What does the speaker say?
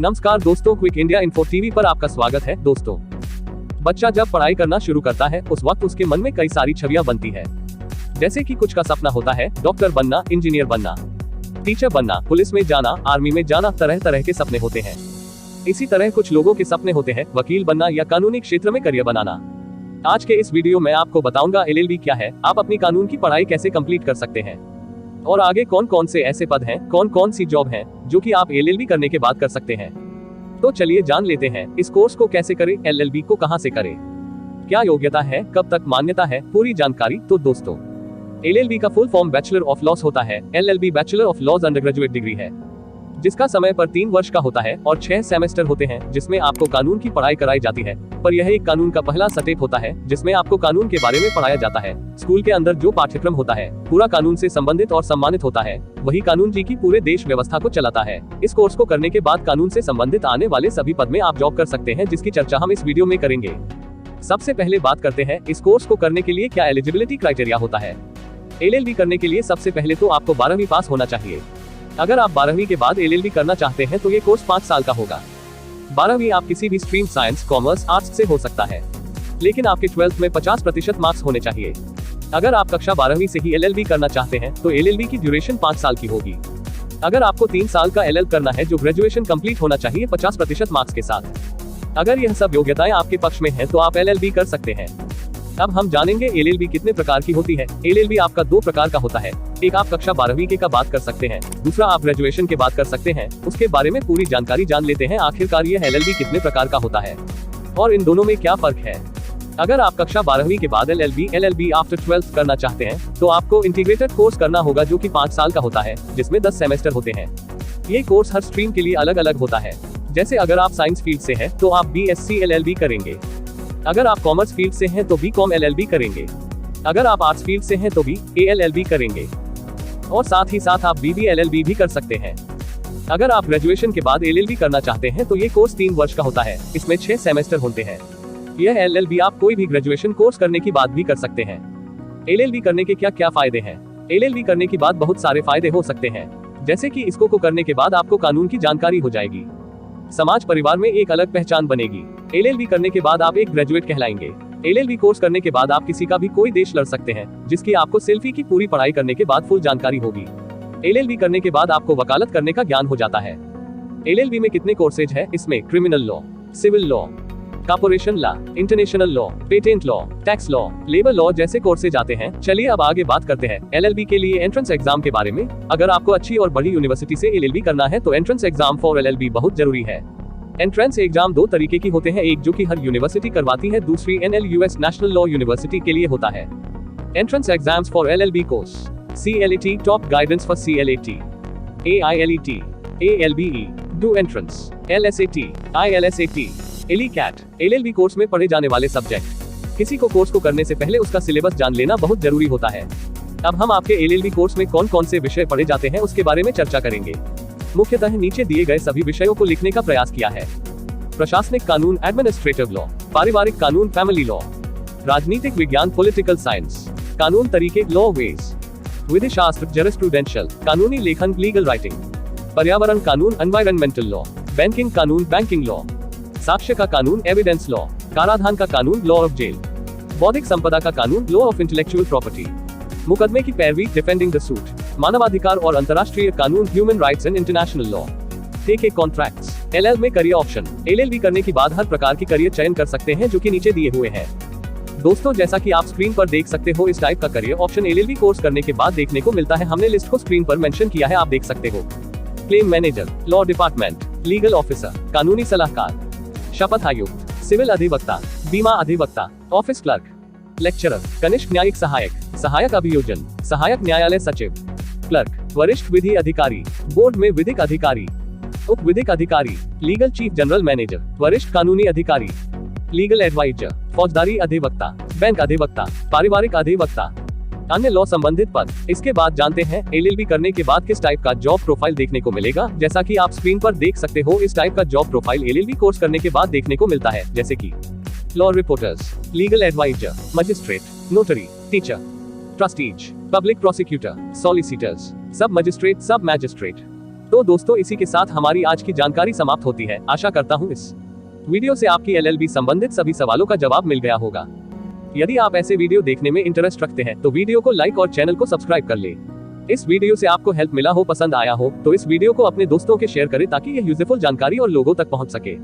नमस्कार दोस्तों, quick India info TV पर आपका स्वागत है। दोस्तों, बच्चा जब पढ़ाई करना शुरू करता है उस वक्त उसके मन में कई सारी छवियां बनती है। जैसे कि कुछ का सपना होता है डॉक्टर बनना, इंजीनियर बनना, टीचर बनना, पुलिस में जाना, आर्मी में जाना, तरह तरह के सपने होते हैं। इसी तरह कुछ लोगों के सपने होते हैं वकील बनना या कानूनी क्षेत्र में करियर बनाना। आज के इस वीडियो में आपको बताऊंगा LLB क्या है, आप अपनी कानून की पढ़ाई कैसे कंप्लीट कर सकते हैं और आगे कौन कौन से ऐसे पद हैं, कौन कौन सी जॉब हैं जो कि आप LLB करने के बाद कर सकते हैं। तो चलिए जान लेते हैं इस कोर्स को कैसे करें, LLB को कहां से करें, क्या योग्यता है, कब तक मान्यता है, पूरी जानकारी। तो दोस्तों, LLB का full form bachelor of laws होता है। LLB bachelor of laws undergraduate degree है जिसका समय पर 3 वर्ष का होता है और 6 सेमेस्टर होते हैं जिसमें आपको कानून की पढ़ाई कराई जाती है। पर यह एक कानून का पहला स्टेप होता है जिसमें आपको कानून के बारे में पढ़ाया जाता है। स्कूल के अंदर जो पाठ्यक्रम होता है पूरा कानून से संबंधित और सम्मानित होता है, वही कानून जी की पूरे देश व्यवस्था को चलाता है। इस कोर्स को करने के बाद कानून से संबंधित आने वाले सभी पद में आप जॉब कर सकते हैं, जिसकी चर्चा हम इस वीडियो में करेंगे। सबसे पहले बात करते हैं इस कोर्स को करने के लिए क्या एलिजिबिलिटी क्राइटेरिया होता है। LLB करने के लिए सबसे पहले तो आपको 12वीं पास होना चाहिए। अगर आप 12वीं के बाद LLB करना चाहते हैं तो ये कोर्स 5 साल का होगा। 12वीं आप किसी भी स्ट्रीम साइंस, कॉमर्स, आर्ट्स से हो सकता है, लेकिन आपके 12th में 50% मार्क्स होने चाहिए। अगर आप कक्षा 12वीं से ही LLB करना चाहते हैं तो LLB की ड्यूरेशन 5 साल की होगी। अगर आपको 3 साल का LL करना है जो ग्रेजुएशन कंप्लीट होना चाहिए 50% मार्क्स के साथ। अगर यह सब योग्यताएं आपके पक्ष में हैं तो आप LLB कर सकते हैं। अब हम जानेंगे LLB कितने प्रकार की होती है। LLB आपका 2 प्रकार का होता है। एक आप कक्षा 12वीं के का बात कर सकते हैं, दूसरा आप ग्रेजुएशन के बात कर सकते हैं। उसके बारे में पूरी जानकारी जान लेते हैं आखिरकार यह LLB कितने प्रकार का होता है और इन दोनों में क्या फर्क है। अगर आप कक्षा 12वीं के बाद LLB आफ्टर 12th करना चाहते हैं तो आपको इंटीग्रेटेड कोर्स करना होगा जो कि 5 साल का होता है जिसमें 10 सेमेस्टर होते हैं। ये कोर्स हर स्ट्रीम के लिए अलग अलग होता है। जैसे अगर आप साइंस फील्ड से हैं तो आप BSc LLB करेंगे। अगर आप कॉमर्स फील्ड से हैं तो BCom LLB करेंगे। अगर आप आर्ट्स फील्ड से हैं तो BA LLB करेंगे और साथ ही साथ आप BB LLB भी कर सकते हैं। अगर आप ग्रेजुएशन के बाद LLB करना चाहते हैं तो ये कोर्स 3 वर्ष का होता है। इसमें 6 सेमेस्टर होते हैं। यह LLB आप कोई भी ग्रेजुएशन कोर्स करने की बात भी कर सकते हैं। LLB करने के क्या क्या फायदे हैं। LLB करने के बाद बहुत सारे फायदे हो सकते हैं, जैसे कि इसको करने के बाद आपको कानून की जानकारी हो जाएगी, समाज परिवार में एक अलग पहचान बनेगी। LLB करने के बाद आप एक ग्रेजुएट कहलाएंगे। LLB कोर्स करने के बाद आप किसी का भी कोई देश लड़ सकते हैं, जिसकी आपको सेल्फी की पूरी पढ़ाई करने के बाद फुल जानकारी होगी। LLB करने के बाद आपको वकालत करने का ज्ञान हो जाता है। LLB में कितने कोर्सेज है, इसमें criminal law, civil law, corporation law, international law, patent law, tax law, labour law जैसे कोर्सेज आते हैं। चलिए अब आगे बात करते हैं LLB के लिए एंट्रेंस एग्जाम के बारे में। अगर आपको अच्छी और बड़ी यूनिवर्सिटी से LLB करना है तो एंट्रेंस एग्जाम फॉर LLB बहुत जरूरी है। एंट्रेंस एग्जाम 2 तरीके की होते हैं, एक जो कि हर यूनिवर्सिटी करवाती है, दूसरी NLUS नेशनल लॉ यूनिवर्सिटी के लिए होता है। Entrance exams for LLB course: CLAT top guidance for CLAT, AILET, ALBE, do entrance, LSAT, ILSAT, ELICAT। LLB course में पढ़े जाने वाले सब्जेक्ट। किसी को कोर्स को करने से पहले उसका सिलेबस जान लेना बहुत जरूरी होता है। अब हम आपके LLB कोर्स में कौन कौन से विषय पढ़े जाते हैं उसके बारे में चर्चा करेंगे। मुख्यतः नीचे दिए गए सभी विषयों को लिखने का प्रयास किया है। प्रशासनिक कानून, एडमिनिस्ट्रेटिव लॉ, पारिवारिक कानून, फैमिली लॉ, राजनीतिक विज्ञान, पॉलिटिकल साइंस, कानून तरीके, लॉ वेज, विधि शास्त्र, जरिस्प्रूडेंशियल, कानूनी लेखन, लीगल राइटिंग, पर्यावरण कानून, एनवायरमेंटल लॉ, बैंकिंग कानून, बैंकिंग लॉ, साक्ष्य का कानून, एविडेंस लॉ, कराधान का कानून, लॉ ऑफ जेल, बौद्धिक संपदा का कानून, लॉ ऑफ इंटेलेक्चुअल प्रॉपर्टी, मुकदमे की पैरवी, डिफेंडिंग द सूट, मानवाधिकार और अंतर्राष्ट्रीय कानून, human rights and international law, tech contracts. LL में करियर ऑप्शन। LLB करने के बाद हर प्रकार की करियर चयन कर सकते हैं जो कि नीचे दिए हुए हैं। दोस्तों, जैसा कि आप स्क्रीन पर देख सकते हो, इस टाइप का करियर ऑप्शन LLB कोर्स करने के बाद देखने को मिलता है। हमने लिस्ट को स्क्रीन पर मेंशन किया है, आप देख सकते हो। Claim manager, law department, legal officer, कानूनी सलाहकार, शपथ आयुक्त, सिविल अधिवक्ता, बीमा अधिवक्ता, ऑफिस क्लर्क, लेक्चरर, कनिष्ठ न्यायिक सहायक, सहायक अभियोजन, सहायक न्यायालय सचिव, क्लर्क, वरिष्ठ विधि अधिकारी, बोर्ड में विधिक अधिकारी, उप विधिक अधिकारी, लीगल चीफ जनरल मैनेजर, वरिष्ठ कानूनी अधिकारी, लीगल एडवाइजर, फौजदारी अधिवक्ता, बैंक अधिवक्ता, पारिवारिक अधिवक्ता, अन्य लॉ संबंधित पद। इसके बाद जानते हैं LLB करने के बाद किस टाइप का जॉब प्रोफाइल देखने को मिलेगा। जैसा कि आप स्क्रीन पर देख सकते हो, इस टाइप का जॉब प्रोफाइल LLB कोर्स करने के बाद देखने को मिलता है, जैसे कि law reporters, legal adviser, magistrate, notary, teacher, trustees, public prosecutor, solicitors, sub magistrate, sub magistrate, तो दोस्तों इसी के साथ हमारी आज की जानकारी समाप्त होती है। आशा करता हूँ इस वीडियो से आपकी LLB संबंधित सभी सवालों का जवाब मिल गया होगा। यदि आप ऐसे वीडियो देखने में इंटरेस्ट रखते हैं तो वीडियो को लाइक और चैनल को सब्सक्राइब कर ले। इस वीडियो से आपको हेल्प मिला हो, पसंद आया हो तो इस वीडियो को अपने दोस्तों के शेयर करें ताकि यह यूजफुल जानकारी और लोगों तक पहुंच सके।